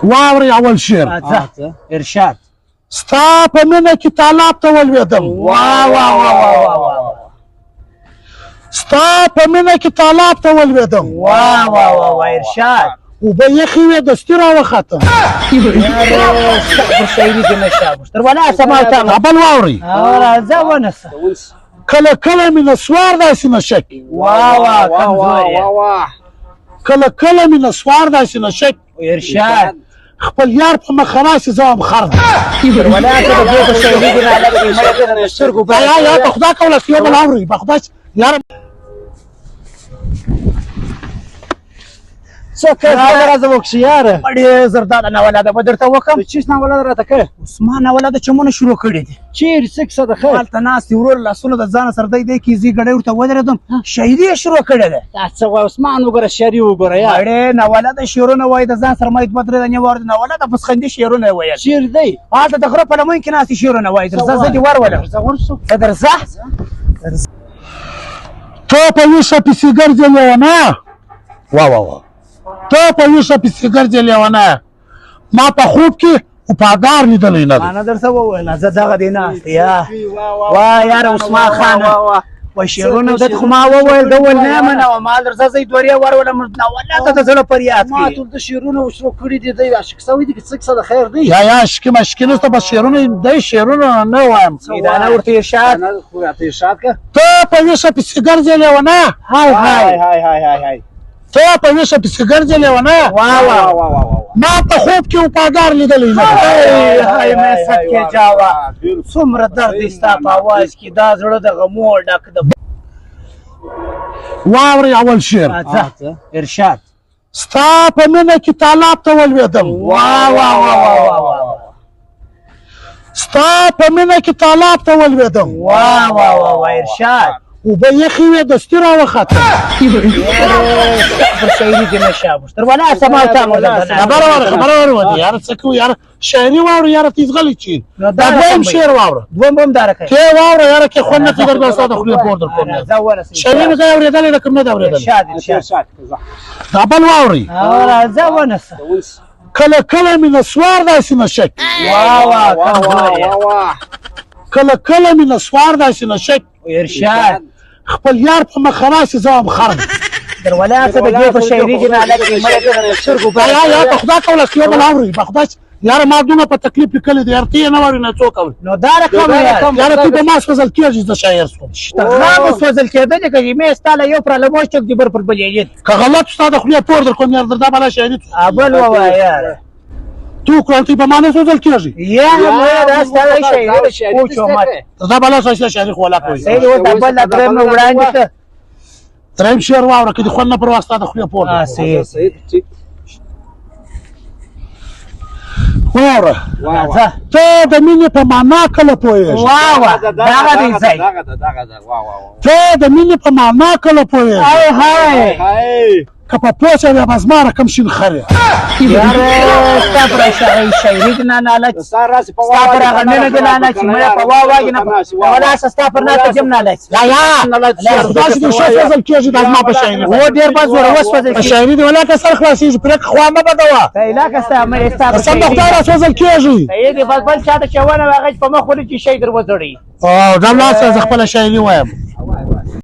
واوري اول شعر ارشاد ستا په مینه کې تالاب ته ولوېدم واه واه واه واه واه ستا په مینه کې تالاب ته ولوېدم واه واه واه واه ارشاد اوبه یخې وې دستي راوختم شاعري دې نشه تر ولا سما ته بل واوري زه ونسه کله کله مې نسوار داسې نشک واه واه کمزوري کله کله مې نسوار داسې نشک ارشاد خپل یار په مخ راسي زه هم خر تر ولا ته دې په شاعري دې نه لګي مې سترګو یا په خدا کوله یو بل اوري په خدا یار څوک راځه وکړي یاره ډېر زرداده ناولاده به درته وکړم چیس ناولاده راته که عثمان ناولاده چمونه شروع کړي دي چیرې څه کیسه ده ښه هلته ناست ورور لاسونه د ځانه سره دی کیزي ګړی ورته ودرېدم شاعري یې شروع کړې ده دا څه وایي عثمان وګوره شعري وګوره یا ډېر ناولاده شعرونه وایي د ځان سره ما دوه درې دانې واورېد ناولاده پسخندي شعرونه یې ویل چیرې دی هلته د غره په لمن کې ناستې شعرونه وایي درځه زه دې ورولم ته درځه ته په ویشه پسې ګرځې لیونیه واه ته په ویشه پسې ګرځې لیونیه ما په خوب کې وفادار لیدلی نه دی ما نه درته وویل زه دغه دې ناست یا واه یاره عثمان خانه وایي شعرونه ده خو ما وویل ده ویل نه منوه ما درځه زه یې دوه ورولم ناولاده د زړه پر یاد ما کړي ټول د شعرونه شروع کړي دي دی عاشق سوی دي که څه کیسه ده خیر دی یا عشقي مشکي نشته بس شعرونه دی شعرونه نه وایم میدانه ورته ارشاد خو راته ارشاد که ته په ویشه پسې ګرځې لیونیه های های های ته په ویشه پسې ګرځې لیونیه واه واه ما په خوب کې وفادار لیدلی نه های های مې سکه جاوا څومره درد دی ستا په اواز کې دا زړه د غمو ډک د واوري اول شعر ارشاد ستا په مینه کې تالاب ته ولوېدم واه واه واه واه ستا په مینه کې تالاب ته ولوېدم واه واه واه واه ارشاد اوبه یخې وې دستي راوختم پر شاعري دې نشه تر ولا سما ته خبره ورودې یاره څه کوو یاره شاعري واوره یاره تیزغلی چی دا دویم شعر واوره دوم بم داره کوي ته واوره یاره کې خوند نه ته در به ستا د خولې پور در پور زه ورسېږم شاعري مې ځای اورېدلی ده که نه ده اورېدلی ارشاد دا بل واورئ زه ونسه کله کله مې نسوار داسې نشک واه واه کمزوري کله کله مې نسوار داسې نشک ارشاد خپل یار په مخ راسي زه هم خر در ولا ته د دې په شاعري دې نه لګي مړه د سترګو یا په خدا کوله یو بل اورئ په خدا یاره ما دونه په تکلیف لیکلی دی یار ته یې نه واورې نه څوک اوري نو دا رقم یاره ته به ما سوځل کېږي زه شاعر سوم غاب سوځل کېدل که مې ستا له یو پراله موش چک دي بر پر بلېږي که غلط ستا د خولې پور در کوم یار در دا بله شاعري بل ووایه یاره تو کړه ته به ما نه سوځل کېږي یا مړه دا ستا شاعري پوچو مات دا بله ښایسته شاعري خو ولا کوي صحیح و دا بل درېم نه وړاندې که درېیم شعر واوره که دې خوند نه پروا ستا د خولې پور در صحیح واوره ته د مینې په معنا کله پوهېږې واه واه دغه دی ځای ته د مینې په معنا کله پوهېږې های که په پوه شوې به زما رقم شین خر یاره ستا پر شاعري دې نه لالچ ستا پر هغه مینه دې لالچ مړه په واه واه کې نه ولا ستا پر نه تجم نه لالچ داسې دې ښه سوځل کېږي دا زما په شاعري و ډېر به زوره وسوځل په شاعري دې ولا که سر خلاصېږي پرېکړه خوا مه بدوه ته علاقه ستا مړې ستا په قسم د خدای را سوځل کېږي صحیح دی بس بل چاته چې ونه هغه په مخ ولې چې شی در وځړي دا لاس زه خپله شاعري وایم